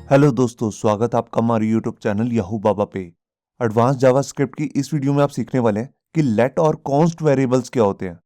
Hello दोस्तों, स्वागत है आपका हमारे यूट्यूब चैनल याहू बाबा पे। एडवांस जावास्क्रिप्ट की इस वीडियो में आप सीखने वाले हैं कि लेट और कॉन्स्ट वेरिएबल्स क्या होते हैं।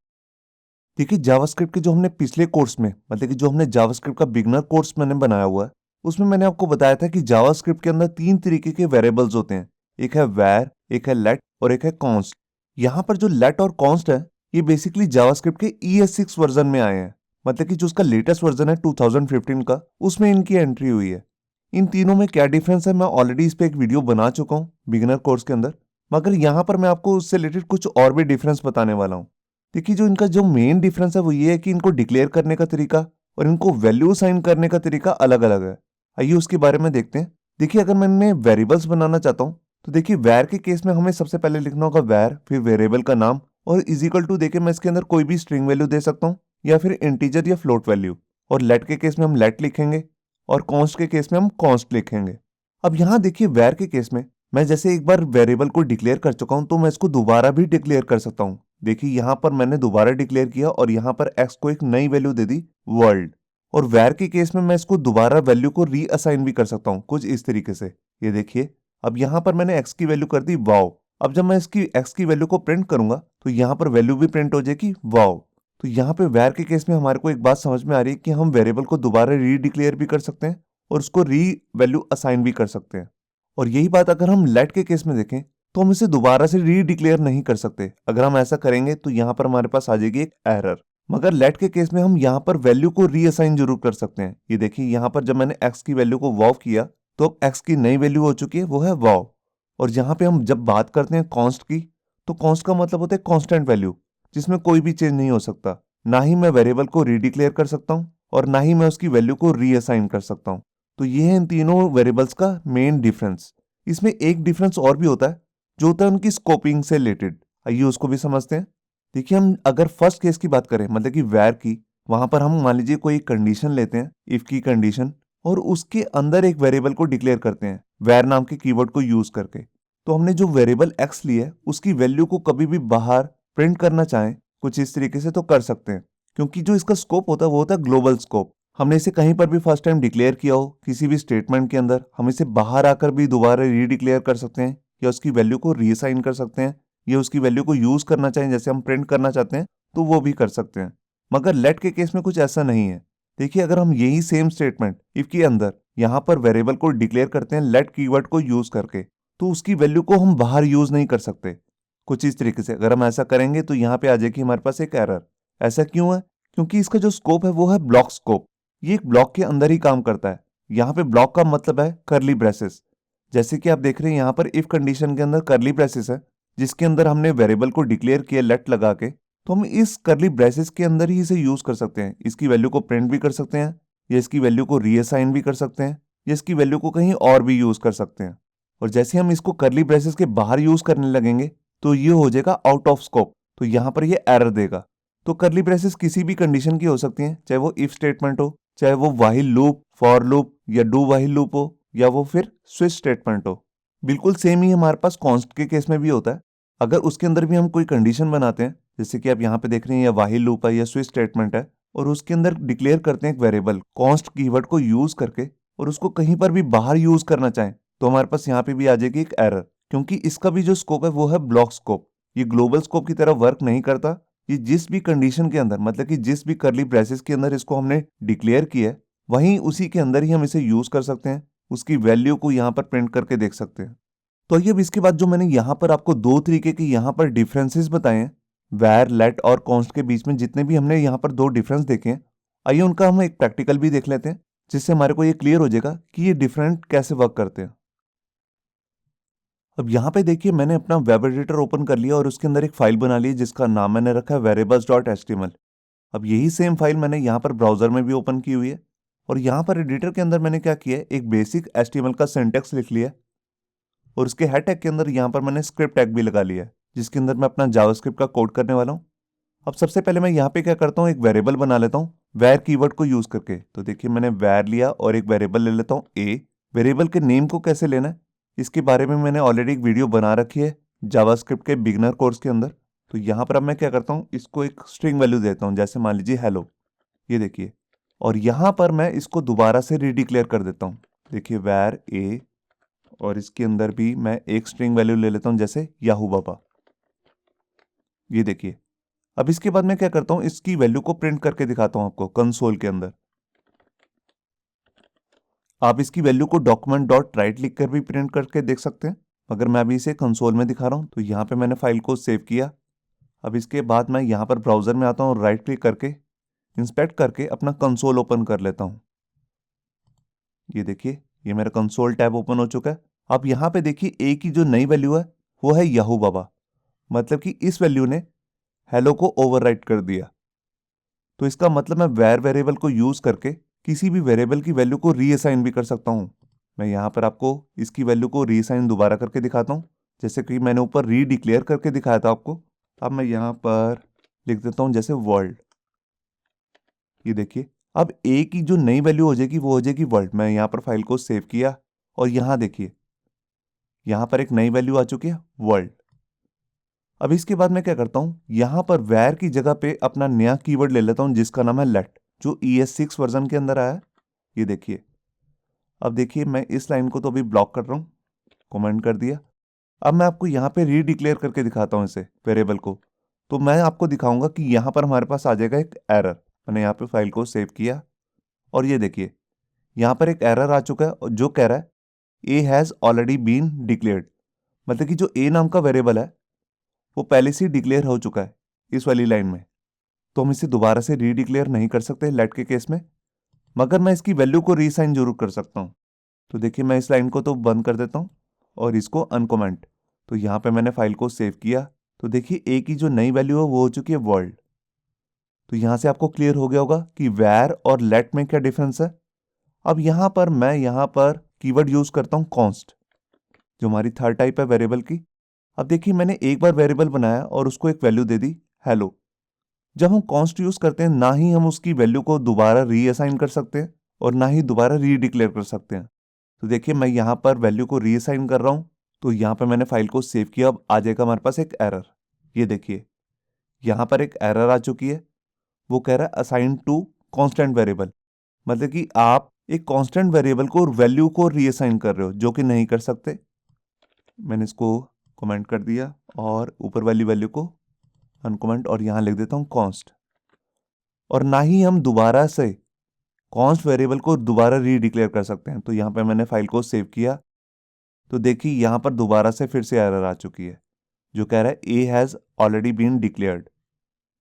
देखिए, जावास्क्रिप्ट के जो हमने पिछले कोर्स में मतलब कि जो हमने जावास्क्रिप्ट का बिगनर कोर्स मैंने बनाया हुआ है, उसमें मैंने आपको बताया था कि जावास्क्रिप्ट के अंदर 3 तरीके के वेरिएबल्स होते हैं। एक है वैर, एक है लेट और एक है कॉन्स्ट। यहाँ पर जो लेट और कॉन्स्ट है, ये बेसिकली जावास्क्रिप्ट के ES6 वर्जन में आए हैं। मतलब कि जो उसका लेटेस्ट वर्जन है 2015 का, उसमें इनकी एंट्री हुई है। इन तीनों में क्या डिफरेंस है, मैं ऑलरेडी इस पे एक वीडियो बना चुका हूँ बिगिनर कोर्स के अंदर, मगर यहाँ पर मैं आपको उससे रिलेटेड कुछ और भी डिफरेंस बताने वाला हूँ। देखिए, जो इनका जो मेन डिफरेंस है वो ये है कि इनको डिक्लेयर करने का तरीका और इनको वैल्यू साइन करने का तरीका अलग अलग है। आइए उसके बारे में देखते हैं। देखिए, अगर मैं इनमें वेरिएबल्स बनाना चाहता हूँ तो देखिए, वैर के केस में हमें सबसे पहले लिखना होगा वैर, फिर वेरिएबल का नाम और इज इक्वल टू देके मैं इसके अंदर कोई भी स्ट्रिंग वैल्यू दे सकता हूँ या फिर इंटीजर या फ्लोट वैल्यू। और लेट के केस में हम लेट लिखेंगे और कॉन्स्ट के केस में हम कॉन्स्ट लिखेंगे। अब यहाँ देखिए, वैर के केस में मैं जैसे एक बार वेरिएबल को डिक्लेयर कर चुका हूं तो मैं इसको दोबारा भी डिक्लेयर कर सकता हूं। देखिए, यहाँ पर मैंने दोबारा डिक्लेयर किया और यहाँ पर एक्स को एक नई वैल्यू दे दी, वर्ल्ड। और वैर के केस में मैं इसको दोबारा वैल्यू को रीअसाइन भी कर सकता हूँ कुछ इस तरीके से। ये देखिए, अब यहाँ पर मैंने एक्स की वैल्यू कर दी वाव। अब जब मैं इसकी एक्स की वैल्यू को प्रिंट करूंगा तो यहाँ पर वैल्यू भी प्रिंट हो जाएगी वाव। तो यहाँ पे वैर के केस में हमारे को एक बात समझ में आ रही है कि हम वेरिएबल को दोबारा रीडिक्लेयर भी कर सकते हैं और उसको री वैल्यू असाइन भी कर सकते हैं। और यही बात अगर हम लेट के केस में देखें तो हम इसे दोबारा से रीडिक्लेयर नहीं कर सकते। अगर हम ऐसा करेंगे तो यहाँ पर हमारे पास आ जाएगी एक एरर। मगर लेट के केस में हम यहाँ पर वैल्यू को रीअसाइन जरूर कर सकते हैं। ये देखिए, यहाँ पर जब मैंने एक्स की वैल्यू को वाव किया तो अब एक्स की नई वैल्यू हो चुकी है, वो है वाव। और यहाँ पे हम जब बात करते हैं कॉन्स्ट की, तो कॉन्स्ट का मतलब होता है कॉन्स्टेंट वैल्यू, जिसमें कोई भी चेंज नहीं हो सकता। ना ही मैं वेरिएबल को रीडिक्लेयर कर सकता हूँ और ना ही मैं उसकी वैल्यू को रीअसाइन कर सकता हूँ। तो ये है इन तीनों वेरिएबल्स का मेन डिफरेंस। इसमें एक डिफरेंस और भी होता है, जो होता है उनकी स्कोपिंग से रिलेटेड। आइए उसको भी समझते हैं। देखिए, हम अगर फर्स्ट केस की बात करें मतलब कि वैर की, वहां पर हम मान लीजिए कोई कंडीशन लेते हैं, इफ की कंडीशन, और उसके अंदर एक वेरिएबल को डिक्लेयर करते हैं वैर नाम के कीवर्ड को यूज करके। तो हमने जो वेरिएबल एक्स लिया है उसकी वैल्यू को कभी भी बाहर प्रिंट करना चाहें कुछ इस तरीके से तो कर सकते हैं, क्योंकि जो इसका स्कोप होता है वो होता है ग्लोबल स्कोप। हमने इसे कहीं पर भी फर्स्ट टाइम डिक्लेयर किया हो किसी भी स्टेटमेंट के अंदर, हम इसे बाहर आकर भी दोबारा रीडिक्लेयर कर सकते हैं या उसकी वैल्यू को रीअसाइन कर सकते हैं या उसकी वैल्यू को यूज करना चाहें, जैसे हम प्रिंट करना चाहते हैं तो वो भी कर सकते हैं। मगर लेट के केस में कुछ ऐसा नहीं है। देखिए, अगर हम यही सेम स्टेटमेंट इफ के अंदर यहाँ पर वेरिएबल को डिक्लेयर करते हैं लेट कीवर्ड को यूज करके, तो उसकी वैल्यू को हम बाहर यूज नहीं कर सकते कुछ इस तरीके से। अगर हम ऐसा करेंगे तो यहाँ पे आ जाएगी हमारे पास एक एरर। ऐसा क्यों है? क्योंकि इसका जो स्कोप है वो है ब्लॉक स्कोप। ये एक ब्लॉक के अंदर ही काम करता है। यहाँ पे ब्लॉक का मतलब है करली ब्रेसेस। जैसे कि आप देख रहे हैं यहाँ पर इफ कंडीशन के अंदर करली ब्रेसेस है, जिसके अंदर हमने वेरिएबल को डिक्लेयर किया लेट लगा के, तो हम इस करली ब्रेसेस के अंदर ही इसे यूज कर सकते हैं। इसकी वैल्यू को प्रिंट भी कर सकते हैं या इसकी वैल्यू को रीअसाइन भी कर सकते हैं या इसकी वैल्यू को कहीं और भी यूज कर सकते हैं। और जैसे हम इसको करली ब्रेसेस के बाहर यूज करने लगेंगे तो ये हो जाएगा आउट ऑफ स्कोप, तो यहाँ पर ये एरर देगा। तो करली ब्रेसेस किसी भी कंडीशन की हो सकती हैं, चाहे वो इफ स्टेटमेंट हो, चाहे वो व्हाइल लूप, फॉर लूप या डू व्हाइल लूप हो, या वो फिर स्विच स्टेटमेंट हो। बिल्कुल सेम ही हमारे पास कॉन्स्ट के केस में भी होता है। अगर उसके अंदर भी हम कोई कंडीशन बनाते हैं, जैसे कि आप यहाँ पे देख रहे हैं या व्हाइल लूप है या स्विच स्टेटमेंट है, और उसके अंदर डिक्लेयर करते हैं एक वेरिएबल कॉन्स्ट कीवर्ड को यूज करके और उसको कहीं पर भी बाहर यूज करना चाहें, तो हमारे पास यहाँ पे भी आ जाएगी एक एरर, क्योंकि इसका भी जो स्कोप है वो है ब्लॉक स्कोप। ये ग्लोबल स्कोप की तरह वर्क नहीं करता। ये जिस भी कंडीशन के अंदर मतलब कि जिस भी करली ब्रेसेस के अंदर इसको हमने डिक्लेयर किया है, वहीं उसी के अंदर ही हम इसे यूज कर सकते हैं, उसकी वैल्यू को यहाँ पर प्रिंट करके देख सकते हैं। तो आइए अब इसके बाद जो मैंने यहाँ पर आपको दो तरीके के यहाँ पर डिफरेंसेस बताए हैं, वैर, लेट और कॉन्स्ट के बीच में जितने भी हमने यहाँ पर दो डिफरेंस देखे हैं, आइए उनका हम एक प्रैक्टिकल भी देख लेते हैं, जिससे हमारे को ये क्लियर हो जाएगा कि ये डिफरेंट कैसे वर्क करते हैं। अब यहाँ पे देखिए, मैंने अपना वेब एडिटर ओपन कर लिया और उसके अंदर एक फाइल बना ली जिसका नाम मैंने रखा है variables.html। अब यही सेम फाइल मैंने यहाँ पर ब्राउजर में भी ओपन की हुई है और यहाँ पर एडिटर के अंदर मैंने क्या किया है, एक बेसिक HTML का सिंटैक्स लिख लिया और उसके हेड टैग के अंदर यहाँ पर मैंने स्क्रिप्ट टैग भी लगा लिया है, जिसके अंदर मैं अपना जावास्क्रिप्ट का कोड करने वाला हूँ। अब सबसे पहले मैं यहाँ पे क्या करता हूँ, एक वेरिएबल बना लेता हूँ वैर कीवर्ड को यूज करके। तो देखिए, मैंने वैर लिया और एक वेरिएबल ले लेता हूँ ए। वेरिएबल के नेम को कैसे लेना है इसके बारे में मैंने ऑलरेडी एक वीडियो बना रखी है जावास्क्रिप्ट के बिगनर कोर्स के अंदर। तो यहाँ पर अब मैं क्या करता हूँ, इसको एक स्ट्रिंग वैल्यू देता हूँ, जैसे मान लीजिए हेलो। ये देखिए, और यहाँ पर मैं इसको दोबारा से रीडिक्लेयर कर देता हूँ। देखिए वैर ए, और इसके अंदर भी मैं एक स्ट्रिंग वैल्यू ले लेता हूं जैसे याहू बाबा। ये देखिए, अब इसके बाद मैं क्या करता हूं, इसकी वैल्यू को प्रिंट करके दिखाता हूं आपको कंसोल के अंदर। आप इसकी वैल्यू को डॉक्यूमेंट डॉट राइट लिख कर भी प्रिंट करके देख सकते हैं, मगर मैं अभी इसे कंसोल में दिखा रहा हूं। तो यहाँ पे मैंने फाइल को सेव किया। अब इसके बाद मैं यहाँ पर ब्राउजर में आता हूँ और राइट क्लिक करके इंस्पेक्ट करके अपना कंसोल ओपन कर लेता हूँ। ये देखिए, ये मेरा कंसोल टैब ओपन हो चुका है। अब यहाँ पे देखिए ए की जो नई वैल्यू है वो है याहू बाबा, मतलब कि इस वैल्यू ने हेलो को ओवरराइट कर दिया। तो इसका मतलब मैं वैर वेरिएबल को यूज करके किसी भी वेरिएबल की वैल्यू को रीअसाइन भी कर सकता हूँ। मैं यहाँ पर आपको इसकी वैल्यू को रीअसाइन दोबारा करके दिखाता हूँ, जैसे कि मैंने ऊपर रीडिक्लेयर करके दिखाया था आपको। अब मैं यहाँ पर लिख देता हूँ जैसे वर्ल्ड। ये देखिए, अब ए की जो नई वैल्यू हो जाएगी वो हो जाएगी वर्ल्ड। मैं यहाँ पर फाइल को सेव किया और यहाँ देखिए, यहाँ पर एक नई वैल्यू आ चुकी है वर्ल्ड। अब इसके बाद मैं क्या करता हूँ, यहाँ पर वैर की जगह पे अपना नया कीवर्ड ले लेता हूँ जिसका नाम है लेट, जो ES6 वर्जन के अंदर आया है। ये देखिए, अब देखिए मैं इस लाइन को तो अभी ब्लॉक कर रहा हूँ, कमेंट कर दिया। अब मैं आपको यहाँ पे रीडिक्लेयर करके दिखाता हूँ इसे वेरिएबल को। तो मैं आपको दिखाऊंगा कि यहाँ पर हमारे पास आ जाएगा एक एरर। मैंने यहाँ पे फाइल को सेव किया और ये देखिए, यहाँ पर एक एरर आ चुका है और जो कह रहा है a has already been declared, मतलब कि जो ए नाम का वेरिएबल है वो पहले से ही डिक्लेयर हो चुका है इस वाली लाइन में। तो हम इसे दोबारा से रीडिक्लेयर नहीं कर सकते लेट के केस में, मगर मैं इसकी वैल्यू को रीसाइन जरूर कर सकता हूँ। तो देखिए, मैं इस लाइन को तो बंद कर देता हूँ और इसको अनकमेंट। तो यहाँ पे मैंने फाइल को सेव किया। तो देखिए, ए की जो नई वैल्यू है वो हो चुकी है वर्ल्ड। तो यहाँ से आपको क्लियर हो गया होगा कि वैर और लेट में क्या डिफरेंस है। अब मैं यहाँ पर कीवर्ड यूज करता हूँ कॉन्स्ट, जो हमारी थर्ड टाइप है वेरिएबल की। अब देखिए, मैंने एक बार वेरिएबल बनाया और उसको एक वैल्यू दे दी हेलो। जब हम कॉन्स्ट यूज करते हैं, ना ही हम उसकी वैल्यू को दोबारा रीअसाइन कर सकते हैं और ना ही दोबारा रीडिक्लेयर कर सकते हैं। तो देखिए, मैं यहाँ पर वैल्यू को रीअसाइन कर रहा हूँ। तो यहाँ पर मैंने फाइल को सेव किया। अब आ जाएगा हमारे पास एक एरर। ये देखिए, यहाँ पर एक एरर आ चुकी है। वो कह रहा है असाइन टू कांस्टेंट वेरिएबल, मतलब कि आप एक कांस्टेंट वेरिएबल को वैल्यू को रीअसाइन कर रहे हो, जो कि नहीं कर सकते। मैंने इसको कमेंट कर दिया और ऊपर वाली वैल्यू को अनकमेंट और यहाँ लिख देता हूँ कॉन्स्ट। और ना ही हम दोबारा से कॉन्स्ट वेरिएबल को दोबारा रीडिक्लेयर कर सकते हैं। तो यहाँ पे मैंने फाइल को सेव किया। तो देखिए, यहाँ पर दोबारा से फिर से एरर आ चुकी है जो कह रहा है a has already been declared.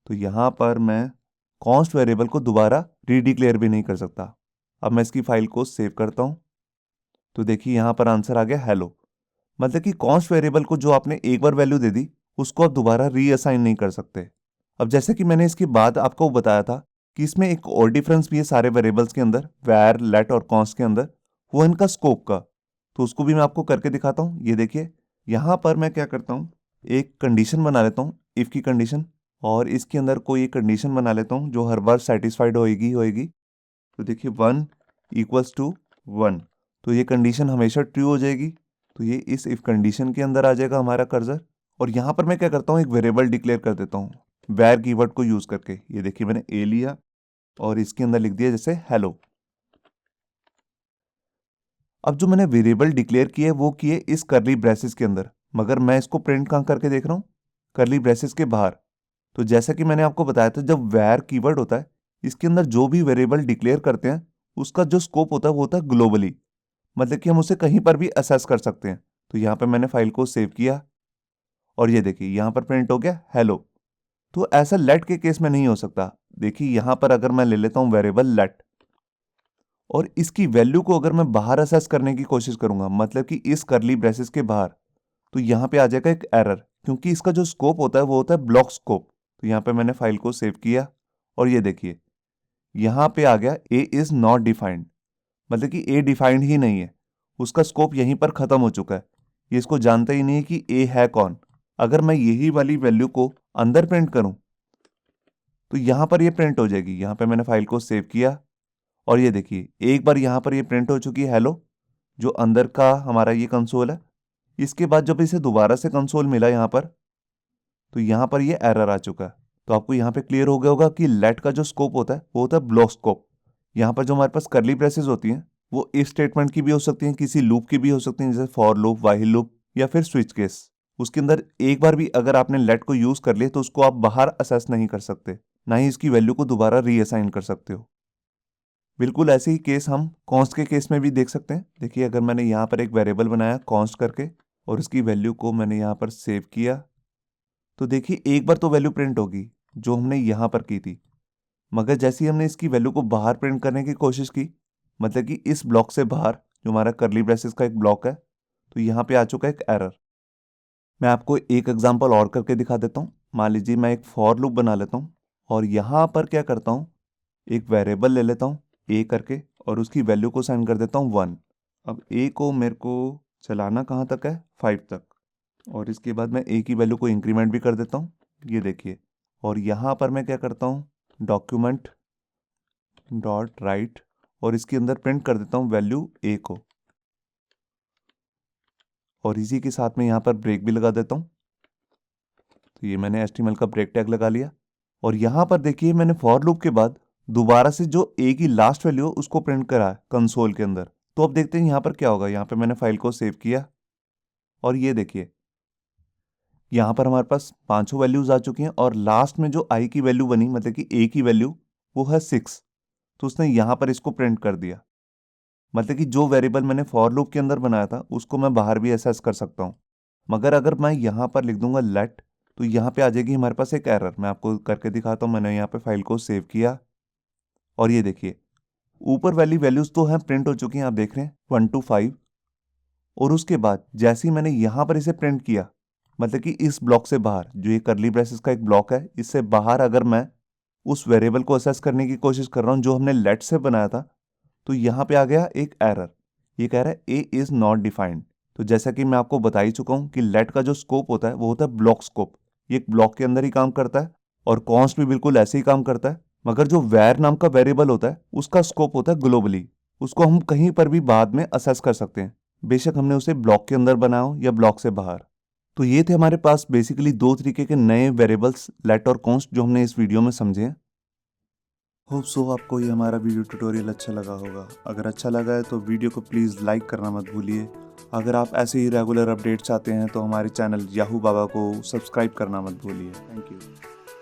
तो यहाँ पर मैं कॉन्स्ट वेरिएबल को दोबारा रीडिक्लेयर भी नहीं कर सकता। अब मैं इसकी फाइल को सेव करता हूँ। तो देखिए, यहाँ पर आंसर आ गया हेलो, मतलब कि कॉन्स्ट वेरिएबल को जो आपने एक बार वैल्यू दे दी उसको आप दोबारा रीअसाइन नहीं कर सकते। अब जैसे कि मैंने इसके बाद आपको बताया था कि इसमें एक और डिफरेंस भी है सारे वेरिएबल्स के अंदर, वैर लेट और कॉन्स्ट के अंदर, वो इनका स्कोप का। तो उसको भी मैं आपको करके दिखाता हूँ। ये देखिए, यहाँ पर मैं क्या करता हूँ, एक कंडीशन बना लेता हूँ, इफ़ की कंडीशन, और इसके अंदर कोई एक कंडीशन बना लेता हूँ जो हर बार सेटिस्फाइड होएगी। तो देखिए 1 इक्वल्स टू 1, तो ये कंडीशन हमेशा ट्रू हो जाएगी। तो ये इस इफ कंडीशन के अंदर आ जाएगा हमारा कर्सर। और यहाँ पर मैं क्या करता हूँ, एक वेरिएबल डिक्लेयर कर देता हूँ वैर कीवर्ड को यूज करके। ये देखिए, मैंने ए लिया और इसके अंदर लिख दिया जैसे हेलो। अब जो मैंने वेरिएबल डिक्लेयर किए वो किए इस करली ब्रेसेस के अंदर, मगर मैं इसको प्रिंट कहाँ करके देख रहा हूँ, करली ब्रेसेस के बाहर। तो जैसा कि मैंने आपको बताया था, जब वैर कीवर्ड होता है इसके अंदर जो भी वेरिएबल डिक्लेयर करते हैं उसका जो स्कोप होता है वो होता है ग्लोबली, मतलब कि हम उसे कहीं पर भी असेस कर सकते हैं। तो यहाँ पे मैंने फाइल को सेव किया और ये देखिए, यहाँ पर प्रिंट हो गया हेलो। तो ऐसा लेट के केस में नहीं हो सकता। देखिए, यहाँ पर अगर मैं ले लेता हूँ वेरिएबल लेट और इसकी वैल्यू को अगर मैं बाहर असेस करने की कोशिश करूंगा, मतलब कि इस करली ब्रेसेस के बाहर, तो यहाँ पे आ जाएगा एक एरर, क्योंकि इसका जो स्कोप होता है वो होता है ब्लॉक स्कोप। तो यहाँ पे मैंने फाइल को सेव किया और ये देखिए, यहाँ पे आ गया ए इज नॉट डिफाइंड, मतलब कि ए डिफाइंड ही नहीं है, उसका स्कोप यहीं पर खत्म हो चुका है। ये इसको जानता ही नहीं है कि ए है कौन। अगर मैं यही वाली वैल्यू को अंदर प्रिंट करूं तो यहाँ पर ये प्रिंट हो जाएगी। यहाँ पे मैंने फाइल को सेव किया और ये देखिए, एक बार यहाँ पर ये प्रिंट हो चुकी है हेलो, जो अंदर का हमारा ये कंसोल है। इसके बाद जब इसे दोबारा से कंसोल मिला यहाँ पर, तो यहाँ पर ये एरर आ चुका है। तो आपको यहाँ पे क्लियर हो गया होगा कि लेट का जो स्कोप होता है वो होता है ब्लॉक स्कोप। यहाँ पर जो हमारे पास करली ब्रेसेस होती हैं वो इफ स्टेटमेंट की भी हो सकती हैं, किसी लूप की भी हो सकती हैं, जैसे फॉर लूप, व्हाइल लूप या फिर स्विच केस। उसके अंदर एक बार भी अगर आपने लेट को यूज कर लिया तो उसको आप बाहर असेस नहीं कर सकते, ना ही इसकी वैल्यू को दोबारा रीअसाइन कर सकते हो। बिल्कुल ऐसे ही केस हम कॉन्स्ट के केस में भी देख सकते हैं। देखिए, अगर मैंने यहाँ पर एक वेरिएबल बनाया कॉन्स्ट करके और इसकी वैल्यू को मैंने यहाँ पर सेव किया, तो देखिए एक बार तो वैल्यू प्रिंट होगी जो हमने यहाँ पर की थी, मगर जैसे ही हमने इसकी वैल्यू को बाहर प्रिंट करने की कोशिश की, मतलब कि इस ब्लॉक से बाहर जो हमारा करली ब्रेसेस का एक ब्लॉक है, तो यहाँ पे आ चुका है एक एरर। मैं आपको एक एग्जांपल और करके दिखा देता हूँ। मान लीजिए मैं एक फॉर लूप बना लेता हूँ और यहाँ पर क्या करता हूँ, एक वेरिएबल ले लेता हूँ ए करके और उसकी वैल्यू को साइन कर देता हूँ 1। अब ए को मेरे को चलाना कहाँ तक है, 5 तक, और इसके बाद मैं ए की वैल्यू को इंक्रीमेंट भी कर देता हूँ, ये देखिए। और यहाँ पर मैं क्या करता हूँ, डॉक्यूमेंट डॉट राइट और इसके अंदर प्रिंट कर देता हूँ वैल्यू ए को, और इसी के साथ में यहाँ पर ब्रेक भी लगा देता हूँ। तो ये मैंने HTML का ब्रेक टैग लगा लिया और यहाँ पर देखिए मैंने फॉर लूप के बाद दोबारा से जो ए की लास्ट वैल्यू है उसको प्रिंट करा है कंसोल के अंदर। तो अब देखते हैं यहाँ पर क्या होगा। यहाँ पे मैंने फाइल को सेव किया और ये देखिए यहाँ पर हमारे पास पांचों वैल्यूज आ चुकी हैं और लास्ट में जो आई की वैल्यू बनी, मतलब कि ए की वैल्यू, वो है 6। तो उसने यहाँ पर इसको प्रिंट कर दिया, मतलब कि जो वेरिएबल मैंने फॉर लूप के अंदर बनाया था उसको मैं बाहर भी एसेस कर सकता हूँ। मगर अगर मैं यहाँ पर लिख दूंगा लेट, तो यहाँ पे आ जाएगी हमारे पास एक एरर। मैं आपको करके दिखाता हूँ। मैंने यहाँ पे फाइल को सेव किया और ये देखिए ऊपर वाली वैल्यूज तो हैं प्रिंट हो चुकी हैं, आप देख रहे हैं 1 to 5। और उसके बाद जैसे ही मैंने यहाँ पर इसे प्रिंट किया, मतलब कि इस ब्लॉक से बाहर, जो ये करली ब्रेसेस का एक ब्लॉक है, इससे बाहर अगर मैं उस वेरिएबल को असेस करने की कोशिश कर रहा हूँ जो हमने लेट से बनाया था, तो यहाँ पे आ गया एक एरर। ये कह रहा है ए इज नॉट डिफाइंड। तो जैसा कि मैं आपको बता ही चुका हूँ कि लेट का जो स्कोप होता है वो होता है ब्लॉक स्कोप। ये एक ब्लॉक के अंदर ही काम करता है और कॉन्स्ट भी बिल्कुल ऐसे ही काम करता है। मगर जो वैर नाम का वेरिएबल होता है उसका स्कोप होता है ग्लोबली, उसको हम कहीं पर भी बाद में असेस कर सकते हैं, बेशक हमने उसे ब्लॉक के अंदर बनाया हो या ब्लॉक से बाहर। तो ये थे हमारे पास बेसिकली दो तरीके के नए वेरिएबल्स, लेट और कॉन्स्ट, जो हमने इस वीडियो में समझे हैं। होप सो आपको ये हमारा वीडियो ट्यूटोरियल अच्छा लगा होगा। अगर अच्छा लगा है तो वीडियो को प्लीज़ लाइक करना मत भूलिए। अगर आप ऐसे ही रेगुलर अपडेट चाहते हैं तो हमारे चैनल याहू बाबा को सब्सक्राइब करना मत भूलिए। Thank you.